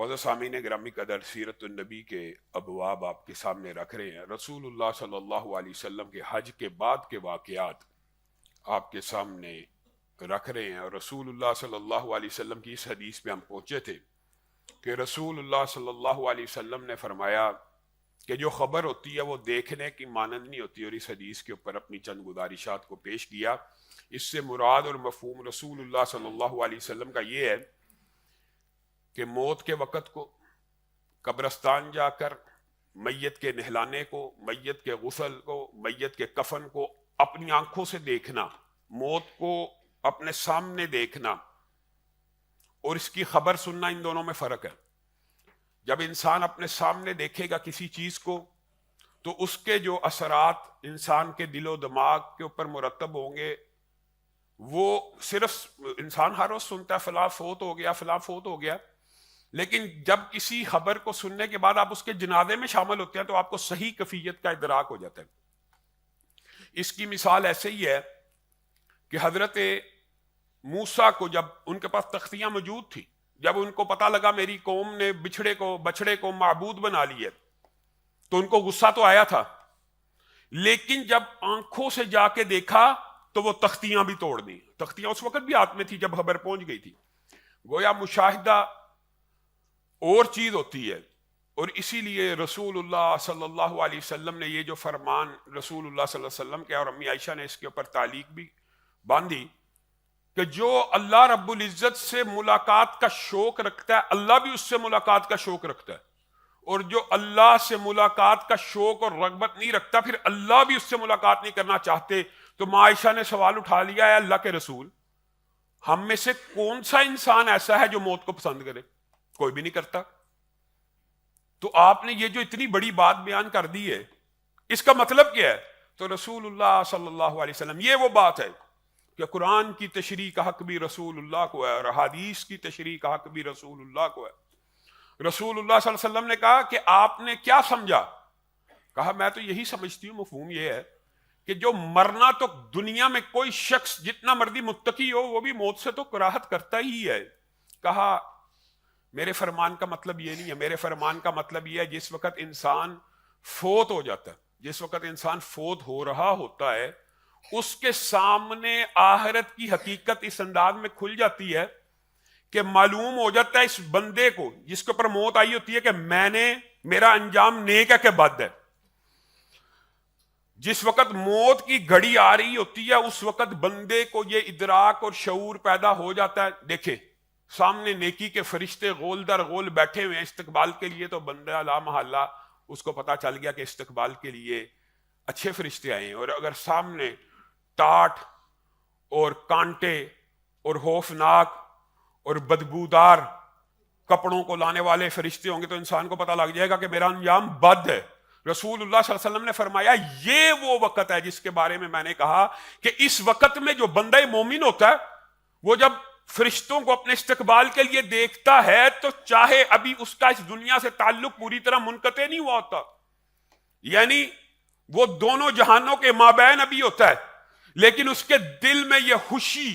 معزز سامعین گرامی قدر، سیرت النبی کے ابواب آپ کے سامنے رکھ رہے ہیں۔ رسول اللہ صلی اللہ علیہ وسلم کے حج کے بعد کے واقعات آپ کے سامنے رکھ رہے ہیں، اور رسول اللہ صلی اللہ علیہ وسلم کی اس حدیث پہ ہم پہنچے تھے کہ رسول اللہ صلی اللہ علیہ وسلم نے فرمایا کہ جو خبر ہوتی ہے وہ دیکھنے کی مانند نہیں ہوتی، اور اس حدیث کے اوپر اپنی چند گزارشات کو پیش کیا۔ اس سے مراد اور مفہوم رسول اللہ صلی اللہ علیہ وسلم کا یہ ہے کہ موت کے وقت کو، قبرستان جا کر میت کے نہلانے کو، میت کے غسل کو، میت کے کفن کو اپنی آنکھوں سے دیکھنا، موت کو اپنے سامنے دیکھنا اور اس کی خبر سننا، ان دونوں میں فرق ہے۔ جب انسان اپنے سامنے دیکھے گا کسی چیز کو تو اس کے جو اثرات انسان کے دل و دماغ کے اوپر مرتب ہوں گے، وہ صرف انسان ہر روز سنتا ہے فلاں فوت ہو گیا، فلاں فوت ہو گیا، لیکن جب کسی خبر کو سننے کے بعد آپ اس کے جنازے میں شامل ہوتے ہیں تو آپ کو صحیح کیفیت کا ادراک ہو جاتا ہے۔ اس کی مثال ایسے ہی ہے کہ حضرت موسیٰ کو جب ان کے پاس تختیاں موجود تھی، جب ان کو پتا لگا میری قوم نے بچڑے کو معبود بنا لی ہے، تو ان کو غصہ تو آیا تھا، لیکن جب آنکھوں سے جا کے دیکھا تو وہ تختیاں بھی توڑ دی۔ تختیاں اس وقت بھی ہاتھ میں تھی جب خبر پہنچ گئی تھی۔ گویا مشاہدہ اور چیز ہوتی ہے، اور اسی لیے رسول اللہ صلی اللہ علیہ وسلم نے یہ جو فرمان رسول اللہ صلی اللہ علیہ وسلم کے، اور امی عائشہ نے اس کے اوپر تعلیق بھی باندھی کہ جو اللہ رب العزت سے ملاقات کا شوق رکھتا ہے، اللہ بھی اس سے ملاقات کا شوق رکھتا ہے، اور جو اللہ سے ملاقات کا شوق اور رغبت نہیں رکھتا، پھر اللہ بھی اس سے ملاقات نہیں کرنا چاہتے۔ تو ماں عائشہ نے سوال اٹھا لیا ہے، اللہ کے رسول، ہم میں سے کون سا انسان ایسا ہے جو موت کو پسند کرے؟ کوئی بھی نہیں کرتا۔ تو آپ نے یہ جو اتنی بڑی بات بیان کر دی ہے، اس کا مطلب کیا ہے؟ تو رسول اللہ صلی اللہ علیہ وسلم، یہ وہ بات ہے کہ قرآن کی تشریح کا حق بھی رسول اللہ کو ہے، اور حدیث کی تشریح کا حق بھی رسول اللہ کو ہے۔ رسول اللہ صلی اللہ علیہ وسلم نے کہا کہ آپ نے کیا سمجھا؟ کہا میں تو یہی سمجھتی ہوں، مفہوم یہ ہے کہ جو مرنا، تو دنیا میں کوئی شخص جتنا مرضی متقی ہو وہ بھی موت سے تو کراہت کرتا ہی ہے۔ کہا میرے فرمان کا مطلب یہ نہیں ہے، میرے فرمان کا مطلب یہ ہے جس وقت انسان فوت ہو جاتا ہے، جس وقت انسان فوت ہو رہا ہوتا ہے، اس کے سامنے آخرت کی حقیقت اس انداز میں کھل جاتی ہے کہ معلوم ہو جاتا ہے اس بندے کو جس کے اوپر موت آئی ہوتی ہے کہ میرا انجام نیک ہے کہ بد ہے۔ جس وقت موت کی گھڑی آ رہی ہوتی ہے اس وقت بندے کو یہ ادراک اور شعور پیدا ہو جاتا ہے۔ دیکھیں سامنے نیکی کے فرشتے غول در غول بیٹھے ہوئے ہیں استقبال کے لیے، تو بندہ لا محالہ اس کو پتا چل گیا کہ استقبال کے لیے اچھے فرشتے آئے ہیں، اور اگر سامنے ٹاٹ اور کانٹے اور خوفناک اور بدبودار کپڑوں کو لانے والے فرشتے ہوں گے تو انسان کو پتا لگ جائے گا کہ میرا انجام بد ہے۔ رسول اللہ صلی اللہ علیہ وسلم نے فرمایا یہ وہ وقت ہے جس کے بارے میں نے کہا کہ اس وقت میں جو بندہ مومن ہوتا ہے وہ جب فرشتوں کو اپنے استقبال کے لیے دیکھتا ہے تو چاہے ابھی اس کا اس دنیا سے تعلق پوری طرح منقطع نہیں ہوا ہوتا، یعنی وہ دونوں جہانوں کے مابین ابھی ہوتا ہے، لیکن اس کے دل میں یہ خوشی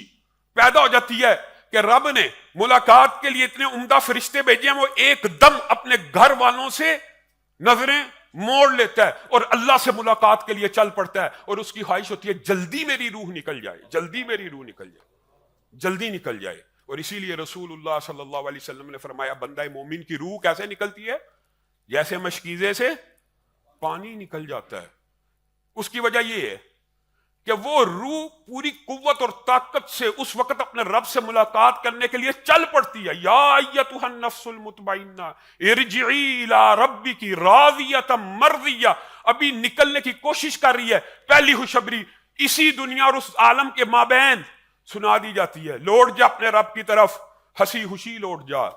پیدا ہو جاتی ہے کہ رب نے ملاقات کے لیے اتنے عمدہ فرشتے بھیجے ہیں، وہ ایک دم اپنے گھر والوں سے نظریں موڑ لیتا ہے اور اللہ سے ملاقات کے لیے چل پڑتا ہے، اور اس کی خواہش ہوتی ہے جلدی میری روح نکل جائے، جلدی میری روح نکل جائے، جلدی نکل جائے۔ اور اسی لیے رسول اللہ صلی اللہ علیہ وسلم نے فرمایا بندہ مومن کی روح کیسے نکلتی ہے؟ جیسے مشکیزے سے پانی نکل جاتا ہے۔ اس کی وجہ یہ ہے کہ وہ روح پوری قوت اور طاقت سے اس وقت اپنے رب سے ملاقات کرنے کے لیے چل پڑتی ہے۔ یا ایتھا النفس المطمئنہ ارجعی الی ربک راضیۃ مرضیہ، ابھی نکلنے کی کوشش کر رہی ہے، پہلی خوشخبری اسی دنیا اور اس عالم کے مابین سنا دی جاتی ہے، لوٹ جا اپنے رب کی طرف، ہنسی خوشی لوٹ جا۔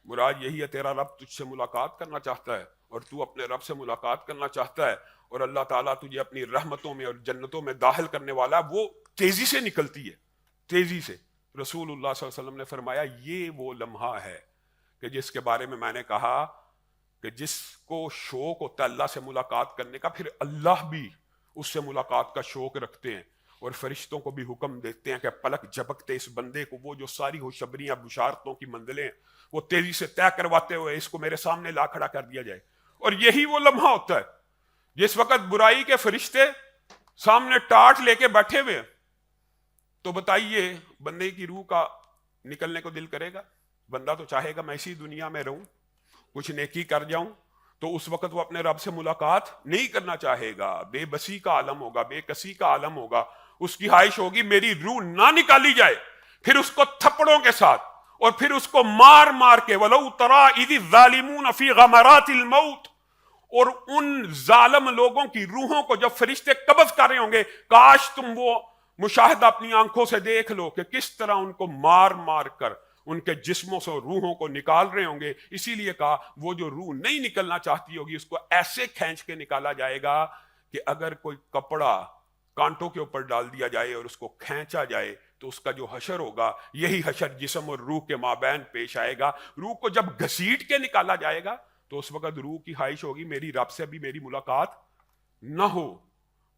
مراد یہی ہے تیرا رب تجھ سے ملاقات کرنا چاہتا ہے اور تو اپنے رب سے ملاقات کرنا چاہتا ہے، اور اللہ تعالیٰ تجھے اپنی رحمتوں میں اور جنتوں میں داخل کرنے والا ہے، وہ تیزی سے نکلتی ہے، تیزی سے۔ رسول اللہ صلی اللہ علیہ وسلم نے فرمایا یہ وہ لمحہ ہے کہ جس کے بارے میں نے کہا کہ جس کو شوق ہوتا ہے اللہ سے ملاقات کرنے کا، پھر اللہ بھی اس سے ملاقات کا شوق رکھتے ہیں، اور فرشتوں کو بھی حکم دیتے ہیں کہ پلک جھپکتے اس بندے کو وہ جو ساری خوشخبریاں بشارتوں کی منزلیں وہ تیزی سے طے کرواتے ہوئے اس کو میرے سامنے لا کھڑا کر دیا جائے. اور یہی وہ لمحہ ہوتا ہے جس وقت برائی کے فرشتے سامنے ٹاٹ لے کے بیٹھے ہوئے. تو بتائیے بندے کی روح کا نکلنے کو دل کرے گا؟ بندہ تو چاہے گا میں اسی دنیا میں رہوں, کچھ نیکی کر جاؤں. تو اس وقت وہ اپنے رب سے ملاقات نہیں کرنا چاہے گا, بے بسی کا عالم ہوگا, بے کسی کا عالم ہوگا. اس کی خواہش ہوگی میری روح نہ نکالی جائے. پھر اس کو تھپڑوں کے ساتھ اور پھر اس کو مار مار کے وَلَوْ تَرَىٰ إِذِ الظَّالِمُونَ فِي غَمَرَاتِ الْمَوْتِ, اور ان ظالم لوگوں کی روحوں کو جب فرشتے قبض کر رہے ہوں گے, کاش تم وہ مشاہدہ اپنی آنکھوں سے دیکھ لو کہ کس طرح ان کو مار مار کر ان کے جسموں سے روحوں کو نکال رہے ہوں گے. اسی لیے کہا وہ جو روح نہیں نکلنا چاہتی ہوگی اس کو ایسے کھینچ کے نکالا جائے گا کہ اگر کوئی کپڑا کانٹوں کے اوپر ڈال دیا جائے اور اس کو کھینچا جائے تو اس کا جو حشر ہوگا یہی حشر جسم اور روح کے مابین پیش آئے گا. روح کو جب گھسیٹ کے نکالا جائے گا تو اس وقت روح کی خواہش ہوگی میری رب سے بھی میری ملاقات نہ ہو.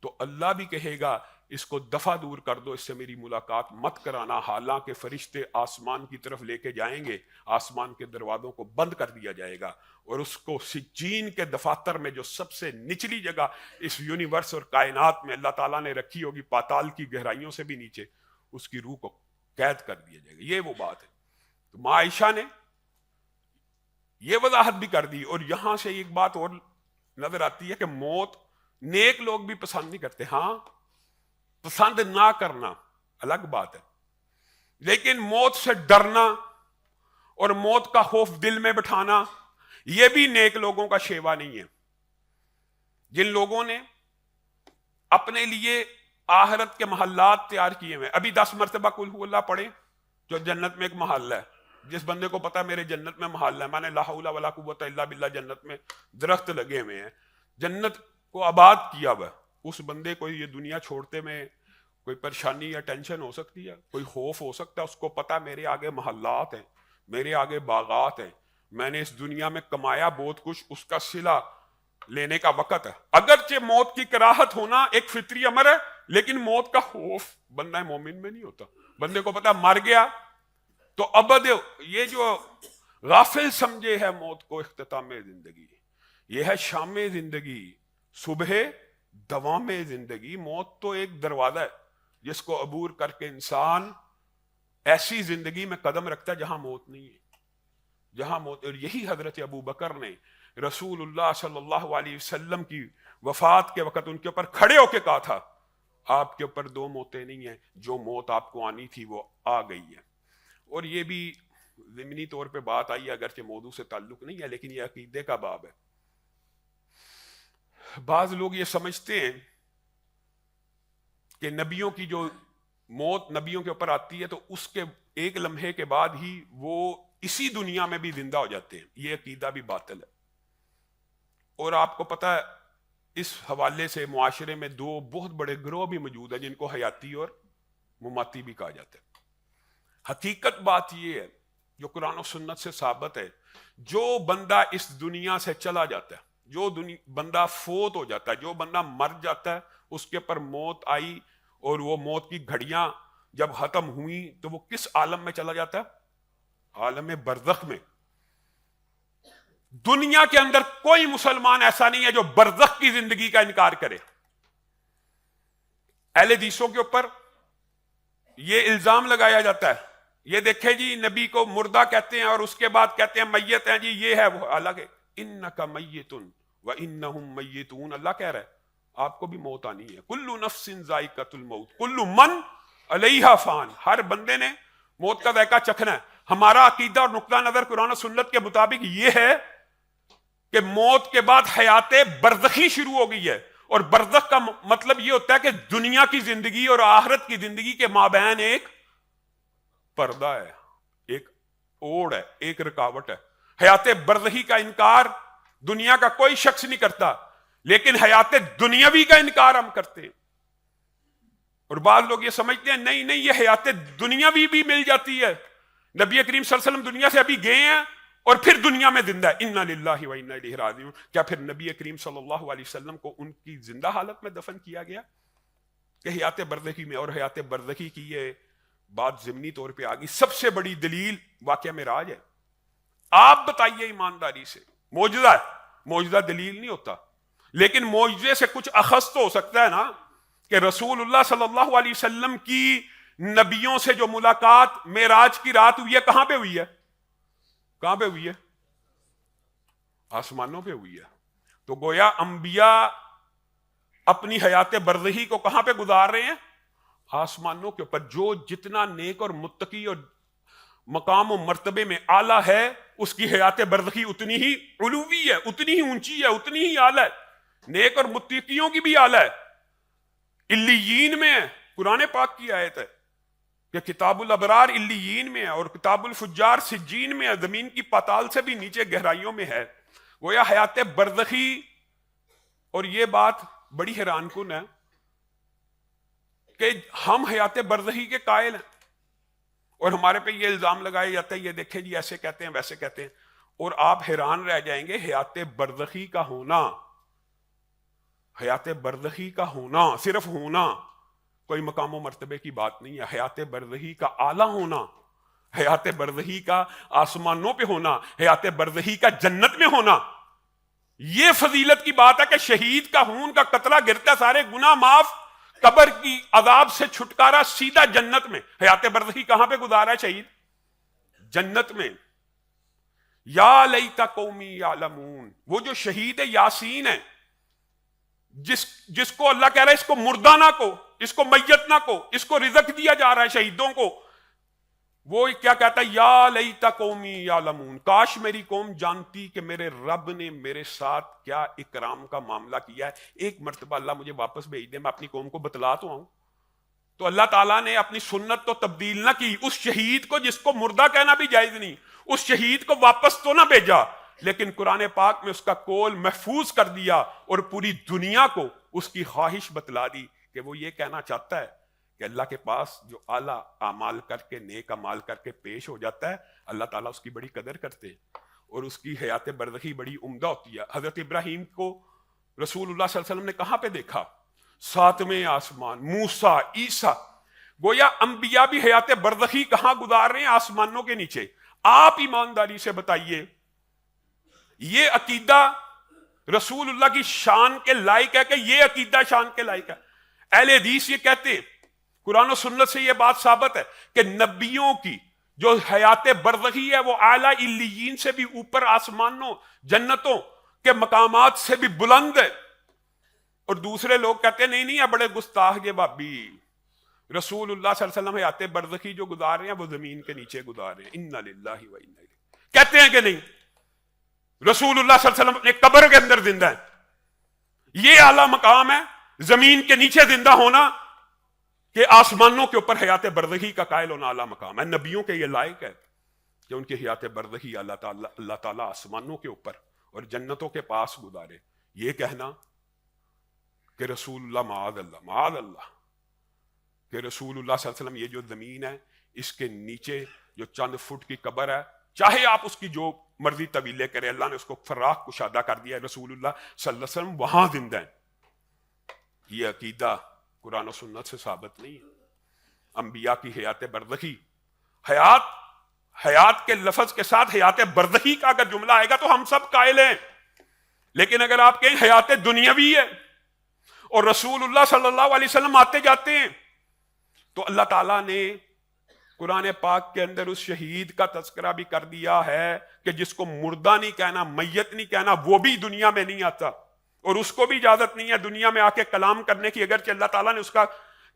تو اللہ بھی کہے گا اس کو دفع دور کر دو, اس سے میری ملاقات مت کرانا. حالانکہ فرشتے آسمان کی طرف لے کے جائیں گے, آسمان کے دروازوں کو بند کر دیا جائے گا اور اس کو سجین کے دفاتر میں جو سب سے نچلی جگہ اس یونیورس اور کائنات میں اللہ تعالیٰ نے رکھی ہوگی, پاتال کی گہرائیوں سے بھی نیچے, اس کی روح کو قید کر دیا جائے گا. یہ وہ بات ہے. تو ماں عائشہ نے یہ وضاحت بھی کر دی. اور یہاں سے ایک بات اور نظر آتی ہے کہ موت نیک لوگ بھی پسند نہیں کرتے. ہاں پسند نہ کرنا الگ بات ہے, لیکن موت سے ڈرنا اور موت کا خوف دل میں بٹھانا یہ بھی نیک لوگوں کا شیوا نہیں ہے. جن لوگوں نے اپنے لیے آخرت کے محلات تیار کیے ہوئے, ابھی 10 مرتبہ قل ہو اللہ پڑھیں جو جنت میں ایک محل ہے. جس بندے کو پتا میرے جنت میں محل ہے, میں نے لا حول ولا قوت الا باللہ جنت میں درخت لگے ہوئے ہیں, جنت کو آباد کیا ہوا, اس بندے کو یہ دنیا چھوڑتے میں کوئی پریشانی یا ٹینشن ہو سکتی ہے, کوئی خوف ہو سکتا ہے؟ اس کو پتا میرے آگے محلات ہیں, میرے آگے باغات ہیں, میں نے اس دنیا میں کمایا بہت کچھ, اس کا صلہ لینے کا وقت ہے. اگرچہ موت کی کراہت ہونا ایک فطری امر ہے, لیکن موت کا خوف بندہ مومن میں نہیں ہوتا. بندے کو پتا مر گیا تو ابد, یہ جو غافل سمجھے ہے موت کو اختتام زندگی, یہ ہے شام زندگی, صبح دوام زندگی. موت تو ایک دروازہ ہے جس کو عبور کر کے انسان ایسی زندگی میں قدم رکھتا ہے جہاں موت نہیں ہے, جہاں موت. اور یہی حضرت ابو بکر نے رسول اللہ صلی اللہ علیہ وسلم کی وفات کے وقت ان کے اوپر کھڑے ہو کے کہا تھا آپ کے اوپر 2 موتیں نہیں ہیں, جو موت آپ کو آنی تھی وہ آ گئی ہے. اور یہ بھی ضمنی طور پہ بات آئی ہے, اگرچہ موضوع سے تعلق نہیں ہے, لیکن یہ عقیدے کا باب ہے. بعض لوگ یہ سمجھتے ہیں کہ نبیوں کی جو موت نبیوں کے اوپر آتی ہے تو اس کے ایک لمحے کے بعد ہی وہ اسی دنیا میں بھی زندہ ہو جاتے ہیں. یہ عقیدہ بھی باطل ہے. اور آپ کو پتہ ہے اس حوالے سے معاشرے میں 2 بہت بڑے گروہ بھی موجود ہیں جن کو حیاتی اور مماتی بھی کہا جاتا ہے. حقیقت بات یہ ہے جو قرآن و سنت سے ثابت ہے, جو بندہ اس دنیا سے چلا جاتا ہے, جو بندہ فوت ہو جاتا ہے, جو بندہ مر جاتا ہے, اس کے پر موت آئی اور وہ موت کی گھڑیاں جب ختم ہوئی تو وہ کس عالم میں چلا جاتا ہے؟ عالم برزخ میں. دنیا کے اندر کوئی مسلمان ایسا نہیں ہے جو برزخ کی زندگی کا انکار کرے. اہل حدیثوں کے اوپر یہ الزام لگایا جاتا ہے, یہ دیکھیں جی نبی کو مردہ کہتے ہیں اور اس کے بعد کہتے ہیں میت ہیں جی, یہ ہے وہ. حالانکہ انک میت وانہم میتون, اللہ کہہ رہا ہے آپ کو بھی موت آنی ہے. کل نفس ذائقۃ الموت کل من علیہا فان, ہر بندے نے موت کا ذائقہ چکھنا ہے. ہمارا عقیدہ اور نقطہ نظر قرآن و سنت کے مطابق یہ ہے کہ موت کے بعد حیات برزخی شروع ہو گئی ہے, اور برزخ کا مطلب یہ ہوتا ہے کہ دنیا کی زندگی اور آخرت کی زندگی کے مابین ایک پردہ ہے, ایک اوڑ ہے, ایک رکاوٹ ہے. حیات برزخی کا انکار دنیا کا کوئی شخص نہیں کرتا, لیکن حیات دنیاوی کا انکار ہم کرتے ہیں. اور بعض لوگ یہ سمجھتے ہیں نہیں نہیں یہ حیات دنیاوی بھی مل جاتی ہے. نبی کریم صلی اللہ علیہ وسلم دنیا سے ابھی گئے ہیں اور پھر دنیا میں زندہ ہے. انا للہ و انا الیہ راجعون. کیا پھر نبی کریم صلی اللہ علیہ وسلم کو ان کی زندہ حالت میں دفن کیا گیا؟ کہ حیات برزخی میں، اور حیات برزخی کی یہ بات ضمنی طور پہ آ گئی، سب سے بڑی دلیل واقعہ معراج ہے۔ آپ بتائیے ایمانداری سے، معجزہ ہے، معجزہ دلیل نہیں ہوتا، لیکن معجزے سے کچھ اخذ تو ہو سکتا ہے نا، کہ رسول اللہ صلی اللہ علیہ وسلم کی نبیوں سے جو ملاقات معراج کی رات ہوئی ہے، کہاں پہ ہوئی ہے؟ کہاں پہ ہوئی ہے؟ آسمانوں پہ ہوئی ہے۔ تو گویا انبیاء اپنی حیات برزخی کو کہاں پہ گزار رہے ہیں؟ آسمانوں کے اوپر۔ جو جتنا نیک اور متقی اور مقام و مرتبے میں اعلیٰ ہے، اس کی حیات برزخی اتنی ہی علوی ہے، اتنی ہی اونچی ہے، اتنی ہی اعلیٰ ہے۔ نیک اور متقیوں کی بھی اعلیٰ ہے، علیین میں ہے۔ قرآن پاک کی آیت ہے کہ کتاب الابرار علیین میں ہے اور کتاب الفجار سجین میں ہے، زمین کی پاتال سے بھی نیچے گہرائیوں میں ہے۔ گویا حیات برزخی، اور یہ بات بڑی حیران کن ہے کہ ہم حیات برزخی کے قائل ہیں، اور ہمارے پہ یہ الزام لگایا جاتا ہے، یہ دیکھیں جی ایسے کہتے ہیں ویسے کہتے ہیں، اور آپ حیران رہ جائیں گے حیات برزخی کا ہونا، حیات برزخی کا ہونا، صرف ہونا کوئی مقام و مرتبے کی بات نہیں ہے۔ حیات برزخی کا اعلیٰ ہونا، حیات برزخی کا آسمانوں پہ ہونا، حیات برزخی کا جنت میں ہونا، یہ فضیلت کی بات ہے کہ شہید کا خون کا قطرہ گرتا، سارے گناہ معاف، قبر کی عذاب سے چھٹکارا، سیدھا جنت میں۔ حیات برزخی کہاں پہ گزارا ہے شہید؟ جنت میں۔ یا لیت قومی یعلمون، وہ جو شہید یاسین ہے، جس کو اللہ کہہ رہا ہے اس کو مردہ نہ کو، اس کو میت نہ کو، اس کو رزق دیا جا رہا ہے شہیدوں کو، وہ کیا کہتا ہے؟ یا لیت قومی یعلمون، کاش میری قوم جانتی کہ میرے رب نے میرے ساتھ کیا اکرام کا معاملہ کیا ہے۔ ایک مرتبہ اللہ مجھے واپس بھیج دے، میں اپنی قوم کو بتلا تو آؤں۔ تو اللہ تعالیٰ نے اپنی سنت تو تبدیل نہ کی، اس شہید کو جس کو مردہ کہنا بھی جائز نہیں، اس شہید کو واپس تو نہ بھیجا، لیکن قرآن پاک میں اس کا قول محفوظ کر دیا، اور پوری دنیا کو اس کی خواہش بتلا دی کہ وہ یہ کہنا چاہتا ہے کہ اللہ کے پاس جو اعلیٰ اعمال کر کے، نیک اعمال کر کے پیش ہو جاتا ہے، اللہ تعالیٰ اس کی بڑی قدر کرتے ہیں، اور اس کی حیات برزخی بڑی عمدہ ہوتی ہے۔ حضرت ابراہیم کو رسول اللہ صلی اللہ علیہ وسلم نے کہاں پہ دیکھا؟ ساتویں آسمان۔ موسیٰ، عیسیٰ، گویا انبیاء بھی حیات برزخی کہاں گزار رہے ہیں؟ آسمانوں کے نیچے۔ آپ ایمانداری سے بتائیے، یہ عقیدہ رسول اللہ کی شان کے لائق ہے کہ یہ عقیدہ شان کے لائق ہے؟ اہل حدیث یہ کہتے ہیں، قرآن و سنت سے یہ بات ثابت ہے کہ نبیوں کی جو حیات برزخی ہے وہ اعلیٰ علیین سے بھی اوپر، آسمانوں جنتوں کے مقامات سے بھی بلند ہے۔ اور دوسرے لوگ کہتے ہیں نہیں نہیں، بڑے گستاخ یہ بابی، رسول اللہ صلی اللہ علیہ وسلم حیات برزخی جو گزار رہے ہیں وہ زمین کے نیچے گزار رہے ہیں۔ انا للہ و انا الیہ، کہتے ہیں کہ نہیں، رسول اللہ صلی اللہ علیہ وسلم اپنے قبر کے اندر زندہ ہے۔ یہ اعلیٰ مقام ہے، زمین کے نیچے زندہ ہونا، کہ آسمانوں کے اوپر حیات برزخی کا قائل ہونا اعلیٰ مقام ہے۔ نبیوں کے یہ لائق ہے کہ ان کی حیات برزخی اللہ تعالیٰ آسمانوں کے اوپر اور جنتوں کے پاس گزارے۔ یہ کہنا کہ رسول اللہ، معاذ اللہ کہ رسول اللہ صلی اللہ علیہ وسلم یہ جو زمین ہے اس کے نیچے جو چند فٹ کی قبر ہے، چاہے آپ اس کی جو مرضی طویلے کرے، اللہ نے اس کو فراخ کشادہ کر دیا ہے، رسول اللہ صلی اللہ علیہ وسلم وہاں زندہ ہیں۔ یہ عقیدہ قرآن و سنت سے ثابت نہیں ہے۔ انبیاء کی حیات برزخی، حیات کے لفظ کے ساتھ حیات برزخی کا اگر جملہ آئے گا تو ہم سب قائل ہیں، لیکن اگر آپ کہیں حیات دنیاوی ہے اور رسول اللہ صلی اللہ علیہ وسلم آتے جاتے ہیں، تو اللہ تعالیٰ نے قرآن پاک کے اندر اس شہید کا تذکرہ بھی کر دیا ہے کہ جس کو مردہ نہیں کہنا، میت نہیں کہنا، وہ بھی دنیا میں نہیں آتا، اور اس کو بھی اجازت نہیں ہے دنیا میں آ کے کلام کرنے کی، اگرچہ اللہ تعالیٰ نے اس کا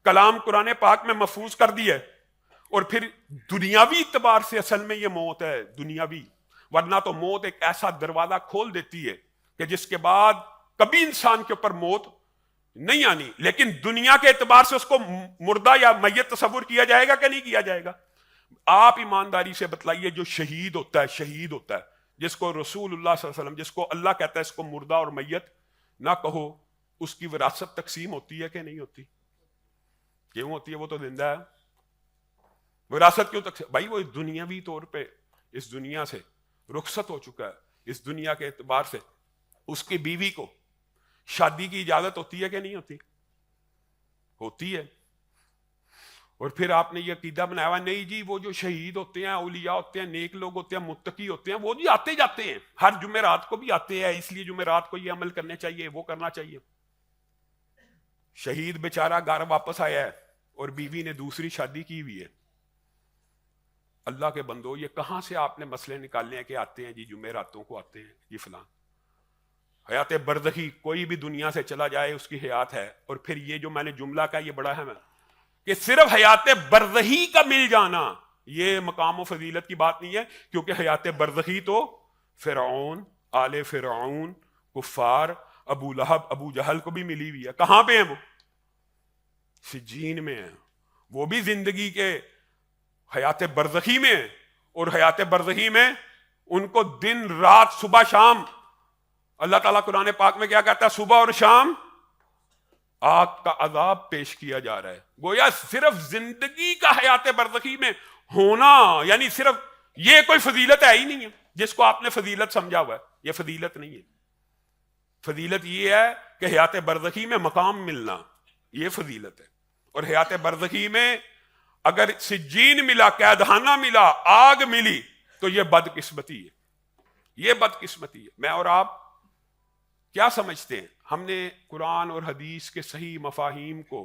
کلام قرآن پاک میں محفوظ کر دیا ہے۔ اور پھر دنیاوی اعتبار سے اصل میں یہ موت ہے، دنیاوی، ورنہ تو موت ایک ایسا دروازہ کھول دیتی ہے کہ جس کے بعد کبھی انسان کے اوپر موت نہیں آنی، لیکن دنیا کے اعتبار سے اس کو مردہ یا میت تصور کیا جائے گا کہ نہیں کیا جائے گا؟ آپ ایمانداری سے بتلائیے، جو شہید ہوتا ہے جس کو رسول اللہ صلی اللہ علیہ وسلم، جس کو اللہ کہتا ہے اس کو مردہ اور میت نہ کہو، اس کی وراثت تقسیم ہوتی ہے کہ نہیں ہوتی؟ کیوں ہوتی ہے؟ وہ تو زندہ ہے۔ وراثت کیوں تقسیم؟ بھائی وہ دنیاوی طور پہ اس دنیا سے رخصت ہو چکا ہے، اس دنیا کے اعتبار سے اس کی بیوی کو شادی کی اجازت ہوتی ہے کہ نہیں ہوتی؟ ہوتی ہے. اور پھر آپ نے یہ عقیدہ بنایا ہوا نہیں جی وہ جو شہید ہوتے ہیں، اولیاء ہوتے ہیں، نیک لوگ ہوتے ہیں، متقی ہوتے ہیں، وہ جی آتے جاتے ہیں، ہر جمعرات کو بھی آتے ہیں، اس لیے جمعرات کو یہ عمل کرنے چاہیے، وہ کرنا چاہیے. شہید بیچارہ گھر واپس آیا ہے اور بیوی نے دوسری شادی کی ہوئی ہے. اللہ کے بندو، یہ کہاں سے آپ نے مسئلے نکالنے ہیں کہ آتے ہیں جی جمعراتوں کو آتے ہیں جی فلاں. حیات برزخی، کوئی بھی دنیا سے چلا جائے اس کی حیات ہے. اور پھر یہ جو میں نے جملہ کہا یہ بڑا اہم ہے کہ صرف حیات برزخی کا مل جانا یہ مقام و فضیلت کی بات نہیں ہے، کیونکہ حیات برزخی تو فرعون، آل فرعون، کفار، ابو لہب، ابو جہل کو بھی ملی ہوئی ہے. کہاں پہ ہیں وہ؟ سجین میں ہیں. وہ بھی زندگی کے حیات برزخی میں ہیں. اور حیات برزخی میں ان کو دن رات صبح شام، اللہ تعالیٰ قرآن پاک میں کیا کہتا ہے؟ صبح اور شام آگ کا عذاب پیش کیا جا رہا ہے. گویا صرف زندگی کا حیات برزخی میں ہونا یعنی صرف یہ کوئی فضیلت ہے ہی نہیں ہے جس کو آپ نے فضیلت سمجھا ہوا ہے. یہ فضیلت نہیں ہے. فضیلت یہ ہے کہ حیات برزخی میں مقام ملنا، یہ فضیلت ہے. اور حیات برزخی میں اگر سجین ملا، قیدخانہ ملا، آگ ملی تو یہ بدقسمتی ہے. یہ بدقسمتی ہے. میں اور آپ کیا سمجھتے ہیں؟ ہم نے قرآن اور حدیث کے صحیح مفاہیم کو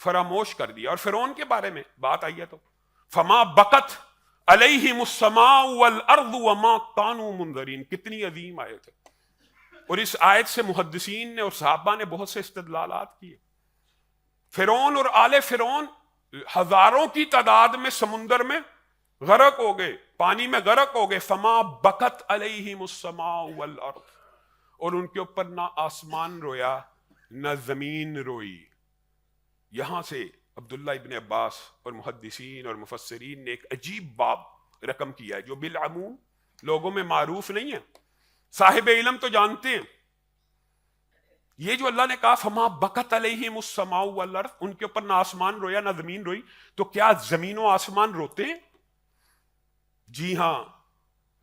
فراموش کر دیا. اور فرعون کے بارے میں بات آئی ہے تو فما بقت علیہم السماء والارض وما كانوا منذرین، کتنی عظیم آیت ہے. اور اس آیت سے محدثین نے اور صحابہ نے بہت سے استدلالات کیے. فرعون اور آل فرعون ہزاروں کی تعداد میں سمندر میں غرق ہو گئے، پانی میں غرق ہو گئے. فما بقت علیہم السماء والارض، اور ان کے اوپر نہ آسمان رویا نہ زمین روئی. یہاں سے عبداللہ ابن عباس اور محدثین اور مفسرین نے ایک عجیب باب رقم کیا ہے جو بالعموم لوگوں میں معروف نہیں ہے. صاحب علم تو جانتے ہیں. یہ جو اللہ نے کہا فما بقت علیہم السماء والارض، ان کے اوپر نہ آسمان رویا نہ زمین روئی، تو کیا زمین و آسمان روتے ہیں؟ جی ہاں،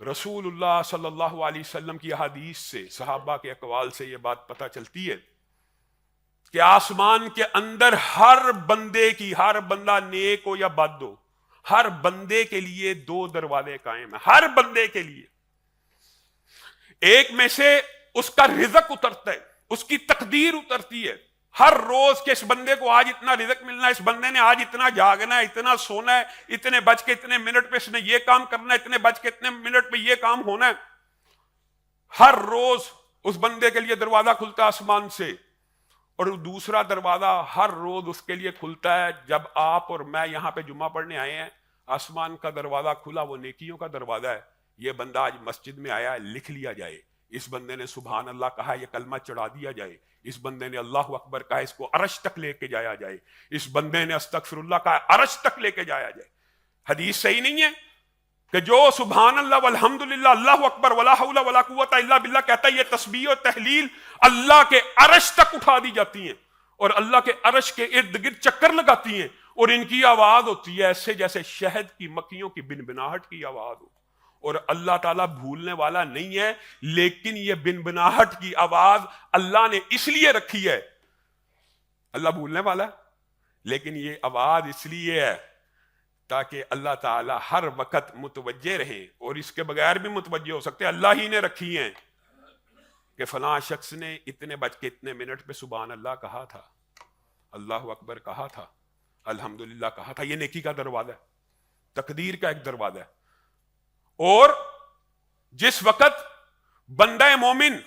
رسول اللہ صلی اللہ علیہ وسلم کی احادیث سے، صحابہ کے اقوال سے یہ بات پتہ چلتی ہے کہ آسمان کے اندر ہر بندے کی، ہر بندہ نیک ہو یا بد ہو، ہر بندے کے لیے دو دروازے قائم ہیں. ہر بندے کے لیے. ایک میں سے اس کا رزق اترتا ہے، اس کی تقدیر اترتی ہے ہر روز کہ اس بندے کو آج اتنا رزق ملنا ہے، اس بندے نے آج اتنا جاگنا ہے، اتنا سونا ہے، اتنے بج کے اتنے منٹ پہ اس نے یہ کام کرنا ہے، اتنے بج کے اتنے منٹ پہ یہ کام ہونا ہے. ہر روز اس بندے کے لیے دروازہ کھلتا ہے آسمان سے. اور دوسرا دروازہ ہر روز اس کے لیے کھلتا ہے جب آپ اور میں یہاں پہ جمعہ پڑھنے آئے ہیں. آسمان کا دروازہ کھلا، وہ نیکیوں کا دروازہ ہے. یہ بندہ آج مسجد میں آیا ہے، لکھ لیا جائے. اس بندے نے سبحان اللہ کہا، یہ کلمہ چڑھا دیا جائے. اس بندے نے اللہ اکبر کہا، اس کو عرش تک لے کے جایا جائے. اس بندے نے استغفر اللہ کہا، عرش تک لے کے جایا جائے. حدیث صحیح نہیں ہے کہ جو سبحان اللہ والحمدللہ اللہ اکبر ولا حول ولا قوت الا باللہ کہتا ہے، یہ تسبیح و تحلیل اللہ کے عرش تک اٹھا دی جاتی ہیں اور اللہ کے عرش کے ارد گرد چکر لگاتی ہیں. اور ان کی آواز ہوتی ہے ایسے جیسے شہد کی مکھیوں کی بنبناہٹ کی آواز ہو. اور اللہ تعالیٰ بھولنے والا نہیں ہے، لیکن یہ بنبناہٹ کی آواز اللہ نے اس لیے رکھی ہے. اللہ بھولنے والا ہے لیکن یہ آواز اس لیے ہے تاکہ اللہ تعالیٰ ہر وقت متوجہ رہے. اور اس کے بغیر بھی متوجہ ہو سکتے، اللہ ہی نے رکھی ہیں کہ فلاں شخص نے اتنے بج کے اتنے منٹ پہ سبحان اللہ کہا تھا، اللہ اکبر کہا تھا، الحمدللہ کہا تھا. یہ نیکی کا دروازہ ہے، تقدیر کا ایک دروازہ ہے. اور جس وقت بندہ مومن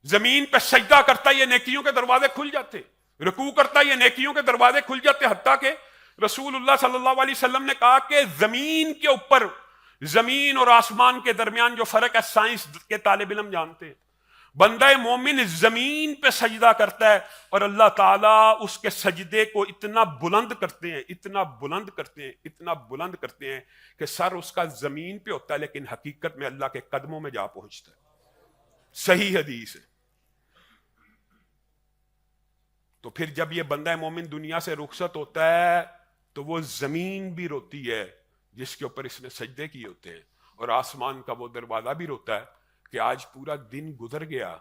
زمین پہ سجدہ کرتا ہے، یہ نیکیوں کے دروازے کھل جاتے. رکوع کرتا ہے، یہ نیکیوں کے دروازے کھل جاتے. حتیٰ کہ رسول اللہ صلی اللہ علیہ وسلم نے کہا کہ زمین کے اوپر، زمین اور آسمان کے درمیان جو فرق ہے سائنس کے طالب علم جانتے ہیں. بندہ مومن زمین پہ سجدہ کرتا ہے اور اللہ تعالیٰ اس کے سجدے کو اتنا بلند کرتے ہیں، اتنا بلند کرتے ہیں، اتنا بلند کرتے ہیں کہ سر اس کا زمین پہ ہوتا ہے لیکن حقیقت میں اللہ کے قدموں میں جا پہنچتا ہے. صحیح حدیث ہے. تو پھر جب یہ بندہ مومن دنیا سے رخصت ہوتا ہے تو وہ زمین بھی روتی ہے جس کے اوپر اس نے سجدے کیے ہوتے ہیں، اور آسمان کا وہ دروازہ بھی روتا ہے کہ آج پورا دن گزر گیا،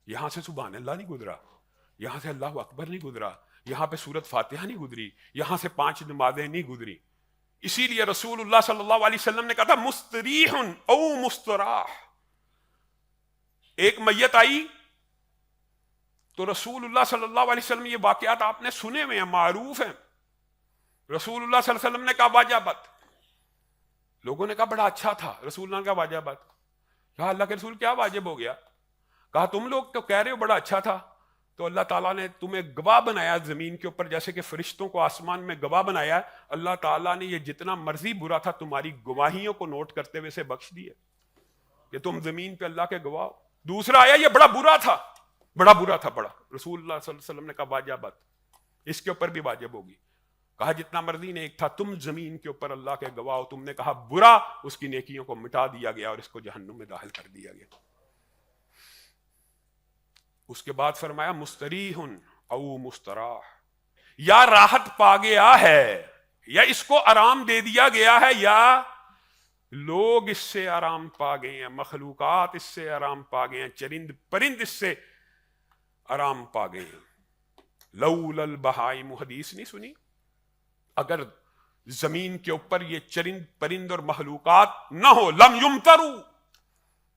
یہاں سے سبحان اللہ نہیں گزرا، یہاں سے اللہ اکبر نہیں گزرا، یہاں پہ سورت فاتحہ نہیں گزری، یہاں سے 5 نمازیں نہیں گزری. اسی لیے رسول اللہ صلی اللہ علیہ وسلم نے کہا تھا مستریح او مستراح. ایک میت آئی تو رسول اللہ صلی اللہ علیہ وسلم، یہ واقعات آپ نے سنے ہوئے ہیں، معروف ہیں. رسول اللہ صلی اللہ علیہ وسلم نے کہا واجبت. لوگوں نے کہا بڑا اچھا تھا. رسول اللہ نے کہا واجبت. کہا اللہ کے رسول کیا واجب ہو گیا؟ کہا تم لوگ تو کہہ رہے ہو بڑا اچھا تھا، تو اللہ تعالیٰ نے تمہیں گواہ بنایا زمین کے اوپر، جیسے کہ فرشتوں کو آسمان میں گواہ بنایا ہے. اللہ تعالیٰ نے یہ جتنا مرضی برا تھا تمہاری گواہیوں کو نوٹ کرتے ہوئے سے بخش دیا کہ تم زمین پہ اللہ کے گواہ ہو. دوسرا آیا یہ بڑا برا تھا، بڑا برا تھا بڑا. رسول اللہ صلی اللہ علیہ وسلم نے کہا واجبت، اس کے اوپر بھی واجب ہوگی. کہا جتنا مرضی نیک تھا تم زمین کے اوپر اللہ کے گواہ ہو. تم نے کہا برا، اس کی نیکیوں کو مٹا دیا گیا اور اس کو جہنم میں داخل کر دیا گیا. اس کے بعد فرمایا مستریح او مستراح، یا راحت پا گیا ہے، یا اس کو آرام دے دیا گیا ہے، یا لوگ اس سے آرام پا گئے ہیں، مخلوقات اس سے آرام پا گئے ہیں، چرند پرند اس سے آرام پا گئے ہیں. لولا البہائم، حدیث نہیں سنی؟ اگر زمین کے اوپر یہ چرند پرند اور مخلوقات نہ ہو، لم یمطروا،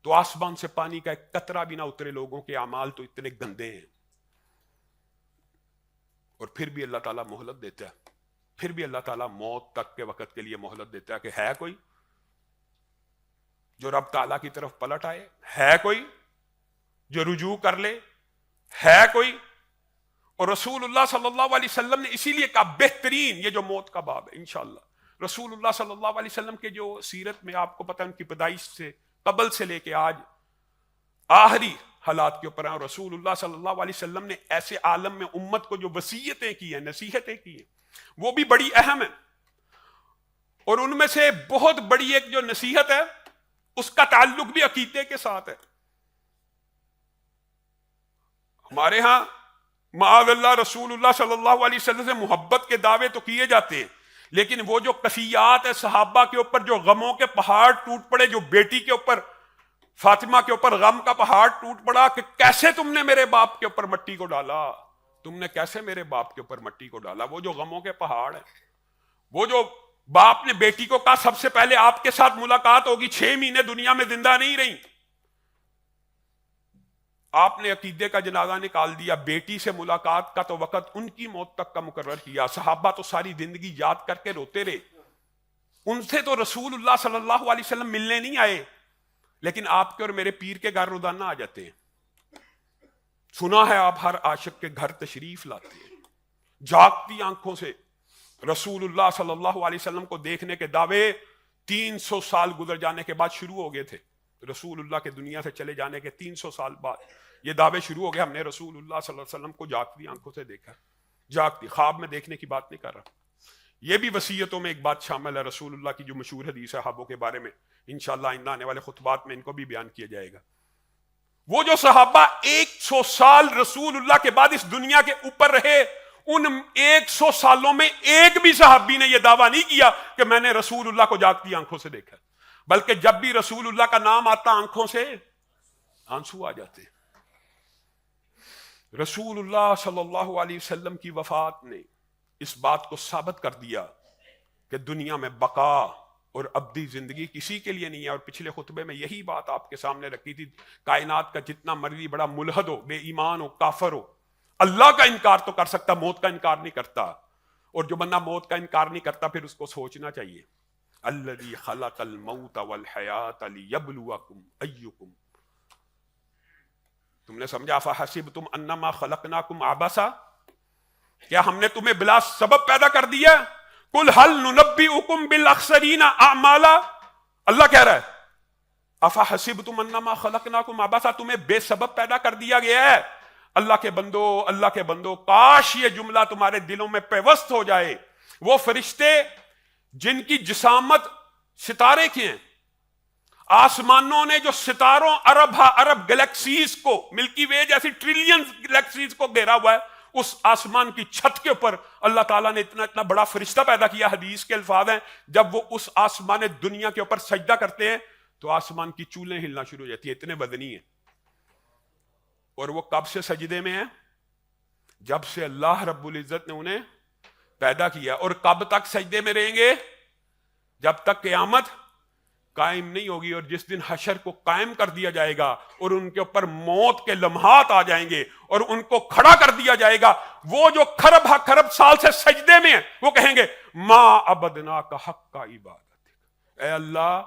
تو آسمان سے پانی کا ایک قطرہ بھی نہ اترے. لوگوں کے اعمال تو اتنے گندے ہیں. اور پھر بھی اللہ تعالیٰ مہلت دیتا ہے، پھر بھی اللہ تعالیٰ موت تک کے وقت کے لیے مہلت دیتا ہے کہ ہے کوئی جو رب تعالیٰ کی طرف پلٹ آئے، ہے کوئی جو رجوع کر لے، ہے کوئی. اور رسول اللہ صلی اللہ علیہ وسلم نے اسی لیے کہا بہترین، یہ جو موت کا باب ہے انشاءاللہ، رسول اللہ صلی اللہ علیہ وسلم کے جو سیرت میں آپ کو پتہ ان کی پیدائش سے قبل سے لے کے آج آخری حالات کے اوپر ہیں. اور رسول اللہ صلی اللہ علیہ وسلم نے ایسے عالم میں امت کو جو وصیتیں کی ہیں، نصیحتیں کی ہیں، وہ بھی بڑی اہم ہیں. اور ان میں سے بہت بڑی ایک جو نصیحت ہے اس کا تعلق بھی عقیدے کے ساتھ ہے. ہمارے ہاں معاذ اللہ رسول اللہ صلی اللہ علیہ وسلم سے محبت کے دعوے تو کیے جاتے ہیں، لیکن وہ جو کفیات ہے صحابہ کے اوپر، جو غموں کے پہاڑ ٹوٹ پڑے، جو بیٹی کے اوپر فاطمہ کے اوپر غم کا پہاڑ ٹوٹ پڑا کہ کیسے تم نے میرے باپ کے اوپر مٹی کو ڈالا، تم نے کیسے میرے باپ کے اوپر مٹی کو ڈالا. وہ جو غموں کے پہاڑ ہیں، وہ جو باپ نے بیٹی کو کہا سب سے پہلے آپ کے ساتھ ملاقات ہوگی، 6 مہینے دنیا میں زندہ نہیں رہی، آپ نے عقیدے کا جنازہ نکال دیا. بیٹی سے ملاقات کا تو وقت ان کی موت تک کا مقرر کیا. صحابہ تو ساری زندگی یاد کر کے روتے رہے. ان سے تو رسول اللہ صلی اللہ علیہ وسلم ملنے نہیں آئے، لیکن آپ کے اور میرے پیر کے گھر روزانہ آ جاتے ہیں. سنا ہے آپ ہر عاشق کے گھر تشریف لاتے ہیں. جاگتی آنکھوں سے رسول اللہ صلی اللہ علیہ وسلم کو دیکھنے کے دعوے 300 سال گزر جانے کے بعد شروع ہو گئے تھے. رسول اللہ کے دنیا سے چلے جانے کے 300 سال بعد یہ دعوے شروع ہو گئے. ہم نے رسول اللہ صلی اللہ علیہ وسلم کو جاگتی آنکھوں سے دیکھا. جاگتی، خواب میں دیکھنے کی بات نہیں کر رہا. یہ بھی وصیتوں میں ایک بات شامل ہے رسول اللہ کی جو مشہور حدیث ہے صحابوں کے بارے میں، انشاءاللہ آئندہ آنے والے خطبات میں ان کو بھی بیان کیا جائے گا. وہ جو صحابہ 100 سال رسول اللہ کے بعد اس دنیا کے اوپر رہے، ان 100 سالوں میں ایک بھی صحابی نے یہ دعویٰ نہیں کیا کہ میں نے رسول اللہ کو جاگتی آنکھوں سے دیکھا، بلکہ جب بھی رسول اللہ کا نام آتا آنکھوں سے آنسو آ جاتے. رسول اللہ صلی اللہ علیہ وسلم کی وفات نے اس بات کو ثابت کر دیا کہ دنیا میں بقا اور ابدی زندگی کسی کے لیے نہیں ہے. اور پچھلے خطبے میں یہی بات آپ کے سامنے رکھی تھی. کائنات کا جتنا مرضی بڑا ملحد ہو، بے ایمان ہو، کافر ہو، اللہ کا انکار تو کر سکتا، موت کا انکار نہیں کرتا. اور جو بندہ موت کا انکار نہیں کرتا پھر اس کو سوچنا چاہیے الذی خلق الموت والحیات لیبلوکم ایکم. تم نے سمجھا فحسبتم انما خلقناکم عبثا، کیا ہم نے تمہیں بلا سبب پیدا کر دیا؟ قل هل ننبئکم بالاخسرین اعمالا، اللہ کہہ رہا ہے افحسبتم انما خلقناکم عبثا، تمہیں بے سبب پیدا کر دیا گیا ہے. اللہ کے بندو، اللہ کے بندو، کاش یہ جملہ تمہارے دلوں میں پیوست ہو جائے. وہ فرشتے جن کی جسامت ستارے کی ہیں، آسمانوں نے جو ستاروں ارب گلیکسیز کو، ملکی وے جیسی ٹریلین گلیکسیز کو گھیرا ہوا ہے، اس آسمان کی چھت کے اوپر اللہ تعالیٰ نے اتنا بڑا فرشتہ پیدا کیا. حدیث کے الفاظ ہیں جب وہ اس آسمان دنیا کے اوپر سجدہ کرتے ہیں تو آسمان کی چولیں ہلنا شروع ہو جاتی ہیں، اتنے وزنی ہیں. اور وہ کب سے سجدے میں ہیں؟ جب سے اللہ رب العزت نے انہیں پیدا کیا. اور کب تک سجدے میں رہیں گے؟ جب تک قیامت قائم نہیں ہوگی. اور جس دن حشر کو قائم کر دیا جائے گا اور ان کے اوپر موت کے لمحات آ جائیں گے اور ان کو کھڑا کر دیا جائے گا, وہ جو خرب خرب سال سے سجدے میں ہیں وہ کہیں گے ما عبدنا کا حق کا عبادت, اے اللہ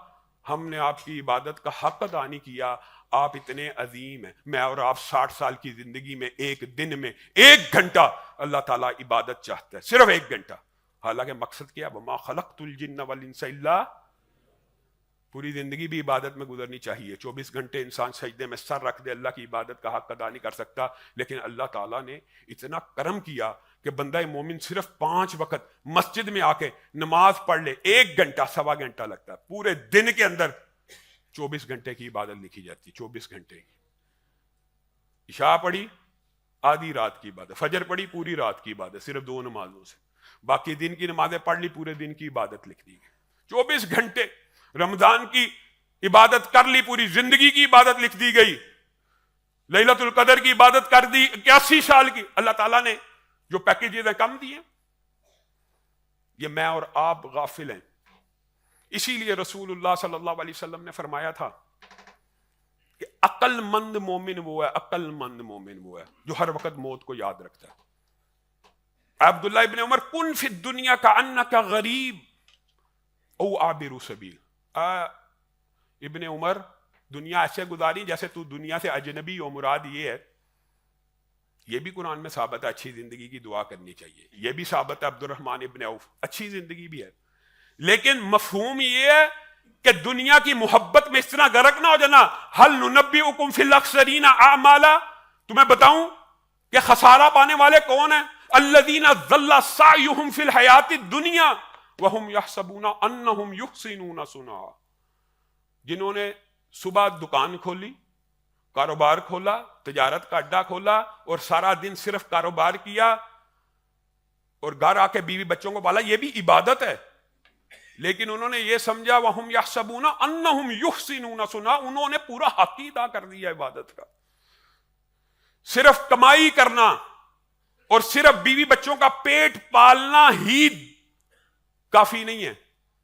ہم نے آپ کی عبادت کا حق ادا نہیں کیا, آپ اتنے عظیم ہیں. میں اور آپ 60 سال کی زندگی میں ایک دن میں 1 گھنٹہ اللہ تعالیٰ عبادت چاہتا ہے, صرف 1 گھنٹہ. حالانکہ مقصد کیا؟ وما خلقت الجن والانس الا, پوری زندگی بھی عبادت میں گزرنی چاہیے. 24 گھنٹے انسان سجدے میں سر رکھ دے, اللہ کی عبادت کا حق ادا نہیں کر سکتا. لیکن اللہ تعالیٰ نے اتنا کرم کیا کہ بندہ مومن صرف 5 وقت مسجد میں آ کے نماز پڑھ لے, 1 گھنٹہ 1.25 گھنٹہ لگتا ہے. پورے دن کے اندر 24 گھنٹے کی عبادت لکھی جاتی, 24 گھنٹے کی. عشاء پڑھی آدھی رات کی عبادت, فجر پڑھی پوری رات کی عبادت, صرف 2 نمازوں سے. باقی دن کی نمازیں پڑھ لی, پورے دن کی عبادت لکھ دی گئی. 24 گھنٹے رمضان کی عبادت کر لی, پوری زندگی کی عبادت لکھ دی گئی. لیلۃ القدر کی عبادت کر دی 81 سال کی. اللہ تعالیٰ نے جو پیکیجز کم دیے, یہ میں اور آپ غافل ہیں. اسی لیے رسول اللہ صلی اللہ علیہ وسلم نے فرمایا تھا کہ عقل مند مومن وہ ہے, عقل مند مومن وہ ہے جو ہر وقت موت کو یاد رکھتا ہے. عبداللہ ابن عمر کن فی الدنیا کأنک غریب او عابر سبیل, ابن عمر دنیا ایسے گزاری جیسے تو دنیا سے اجنبی ہو. مراد یہ ہے, یہ بھی قرآن میں ثابت ہے اچھی زندگی کی دعا کرنی چاہیے, یہ بھی ثابت ہے عبد الرحمن ابن عوف اچھی زندگی بھی ہے. لیکن مفہوم یہ ہے کہ دنیا کی محبت میں اس طرح غرق نہ ہو جانا. ہل ننبئکم فی الاخسرین اعمالا, تمہیں بتاؤں کہ خسارہ پانے والے کون ہیں؟ الذین ضل سعیہم فی الحیات الدنیا وہم یحسبون انہم یحسنون صنعا, جنہوں نے صبح دکان کھولی, کاروبار کھولا, تجارت کا اڈا کھولا اور سارا دن صرف کاروبار کیا اور گھر آ کے بیوی بچوں کو پالا, یہ بھی عبادت ہے. لیکن انہوں نے یہ سمجھا وہم یحسبون انہم یحسنون صنعا, انہوں نے پورا حق ہی ادا کر دیا عبادت کا. صرف کمائی کرنا اور صرف بیوی بچوں کا پیٹ پالنا ہی کافی نہیں ہے,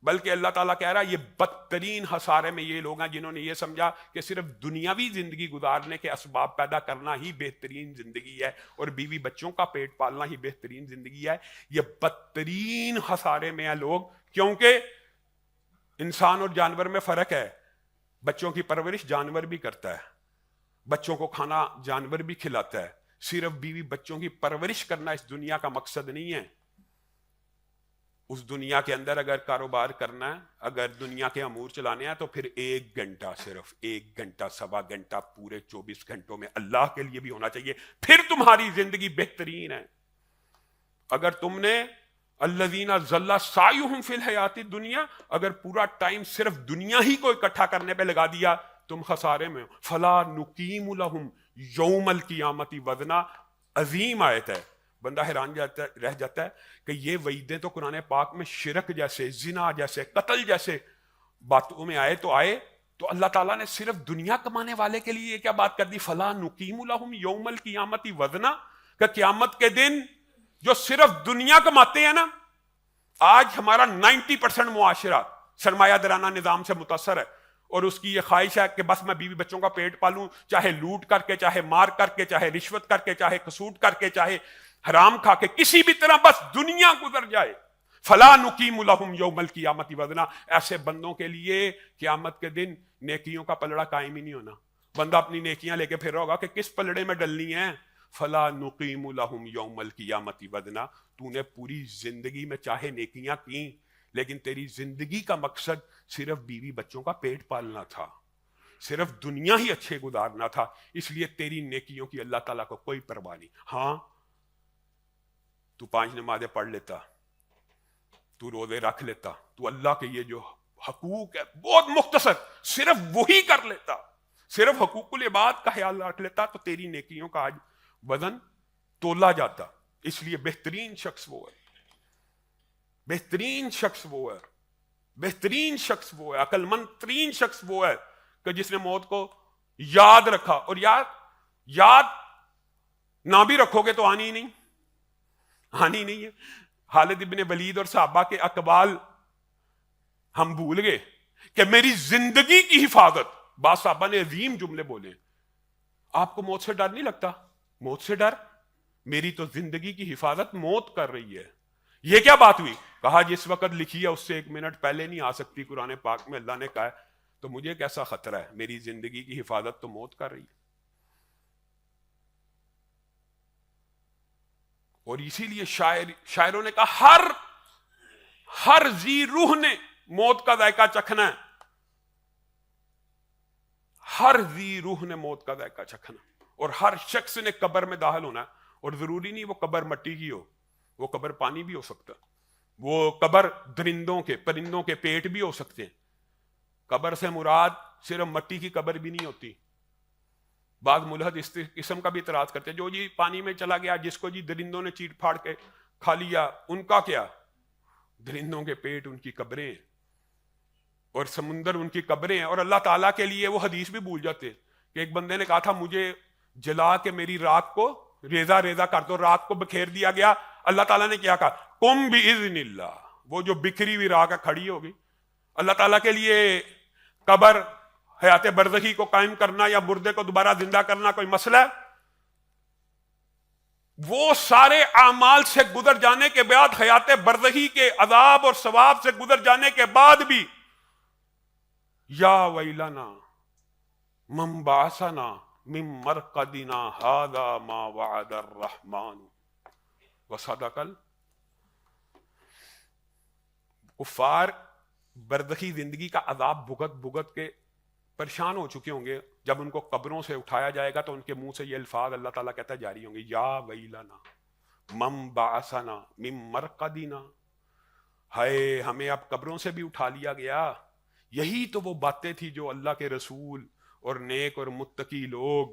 بلکہ اللہ تعالیٰ کہہ رہا ہے یہ بدترین خسارے میں یہ لوگ ہیں جنہوں نے یہ سمجھا کہ صرف دنیاوی زندگی گزارنے کے اسباب پیدا کرنا ہی بہترین زندگی ہے اور بیوی بچوں کا پیٹ پالنا ہی بہترین زندگی ہے. یہ بدترین خسارے میں ہیں لوگ, کیونکہ انسان اور جانور میں فرق ہے. بچوں کی پرورش جانور بھی کرتا ہے, بچوں کو کھانا جانور بھی کھلاتا ہے. صرف بیوی بچوں کی پرورش کرنا اس دنیا کا مقصد نہیں ہے. اس دنیا کے اندر اگر کاروبار کرنا ہے, اگر دنیا کے امور چلانے ہیں, تو پھر 1 گھنٹہ, صرف 1 گھنٹہ 1.25 گھنٹہ پورے 24 گھنٹوں میں اللہ کے لیے بھی ہونا چاہیے, پھر تمہاری زندگی بہترین ہے. اگر تم نے الذین ضل سعیہم فی الحیات الدنیا, اگر پورا ٹائم صرف دنیا ہی کو اکٹھا کرنے پہ لگا دیا, تم خسارے میں ہو. فلا نقیم لہم یوم القیامت وزنا, عظیم آیت ہے. بندہ حیران رہ جاتا ہے کہ یہ وعیدیں تو قرآن پاک میں شرک جیسے, زنا جیسے, قتل جیسے باتوں میں آئے تو اللہ تعالیٰ نے صرف دنیا کمانے والے کے لیے یہ کیا بات کر دی؟ فلا نقیم لہم یوم القیامت وزنا, کہ قیامت کے دن جو صرف دنیا کماتے ہیں نا, آج ہمارا 90% معاشرہ سرمایہ دارانہ نظام سے متاثر ہے اور اس کی یہ خواہش ہے کہ بس میں بیوی بچوں کا پیٹ پالوں, چاہے لوٹ کر کے, چاہے مار کر کے, چاہے رشوت کر کے, چاہے قسوٹ کر کے, چاہے حرام کھا کے, کسی بھی طرح بس دنیا گزر جائے. فلا نقیم لہم یوم القیامت وزنا, ایسے بندوں کے لیے قیامت کے دن نیکیوں کا پلڑا قائم ہی نہیں ہونا. بندہ اپنی نیکیاں لے کے پھر رہا ہوگا کہ کس پلڑے میں ڈلنی ہیں. فلا نقیم لہم یوم القیامت وزنا, تو نے پوری زندگی میں چاہے نیکیاں کی, لیکن تیری زندگی کا مقصد صرف بیوی بچوں کا پیٹ پالنا تھا, صرف دنیا ہی اچھے گزارنا تھا, اس لیے تیری نیکیوں کی اللہ تعالیٰ کو کوئی پرواہ نہیں. ہاں تو 5 نمازیں پڑھ لیتا, تو روزے رکھ لیتا, تو اللہ کے یہ جو حقوق ہے بہت مختصر صرف وہی کر لیتا, صرف حقوق العباد کا خیال رکھ لیتا, تو تیری نیکیوں کا آج وزن تولا جاتا. اس لیے بہترین شخص وہ ہے, بہترین شخص وہ ہے, بہترین شخص وہ ہے, عقل مند ترین شخص وہ ہے کہ جس نے موت کو یاد رکھا. اور یاد نہ بھی رکھو گے تو آنی ہی نہیں. آنی نہیں ہے. خالد ابن ولید اور صحابہ کے اقوال ہم بھول گئے کہ میری زندگی کی حفاظت. بعض صحابہ نے عظیم جملے بولے. آپ کو موت سے ڈر نہیں لگتا؟ موت سے ڈر؟ میری تو زندگی کی حفاظت موت کر رہی ہے. یہ کیا بات ہوئی؟ کہا جس وقت لکھی ہے اس سے 1 منٹ پہلے نہیں آ سکتی. قرآن پاک میں اللہ نے کہا ہے تو مجھے کیسا خطرہ ہے؟ میری زندگی کی حفاظت تو موت کر رہی ہے. اور اسی لیے شاعروں نے کہا ہر ذی روح نے موت کا ذائقہ چکھنا ہے. ہر ذی روح نے موت کا ذائقہ چکھنا. اور ہر شخص نے قبر میں داخل ہونا ہے. اور ضروری نہیں وہ قبر مٹی کی ہو, وہ قبر پانی بھی ہو سکتا, وہ قبر درندوں کے پرندوں کے پیٹ بھی ہو سکتے ہیں. قبر سے مراد صرف مٹی کی قبر بھی نہیں ہوتی. بعض ملحد اس قسم کا بھی اعتراض کرتے ہیں جو جی پانی میں چلا گیا, جس کو جی درندوں نے چیٹ پھاڑ کے کھا لیا, ان کا کیا؟ درندوں کے پیٹ ان کی قبریں ہیں اور سمندر ان کی قبریں ہیں. اور اللہ تعالیٰ کے لیے وہ حدیث بھی بھول جاتے ہیں کہ ایک بندے نے کہا تھا مجھے جلا کے میری راک کو ریزہ ریزہ کر دو. رات کو بکھیر دیا گیا. اللہ تعالیٰ نے کیا کہا؟ قم باذن اللہ. وہ جو بکھری ہوئی راک کھڑی ہوگی. اللہ تعالیٰ کے لیے قبر حیات برزخی کو قائم کرنا یا مردے کو دوبارہ زندہ کرنا کوئی مسئلہ ہے؟ وہ سارے اعمال سے گزر جانے کے بعد, حیات برزخی کے عذاب اور ثواب سے گزر جانے کے بعد بھی یا ویلنا من بعثنا من مرقدنا ھذا ما وعد الرحمن وصدق. کفار برزخی زندگی کا عذاب بھگت بھگت کے پریشان ہو چکے ہوں گے. جب ان کو قبروں سے اٹھایا جائے گا تو ان کے منہ سے یہ الفاظ اللہ تعالیٰ کہتا جاری ہوں گے, یا ویلنا من بعثنا من مرقدنا. ہائے ہمیں اب قبروں سے بھی اٹھا لیا گیا. یہی تو وہ باتیں تھی جو اللہ کے رسول اور نیک اور متقی لوگ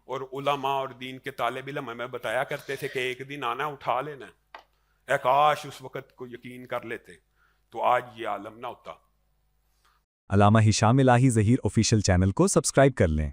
اور علماء اور دین کے طالب علم ہمیں بتایا کرتے تھے کہ ایک دن آنا, اٹھا لینا. اے کاش اس وقت کو یقین کر لیتے تو آج یہ عالم نہ ہوتا. علامہ ہشام الہی ظہیر آفیشیل چینل کو سبسکرائب کر لیں.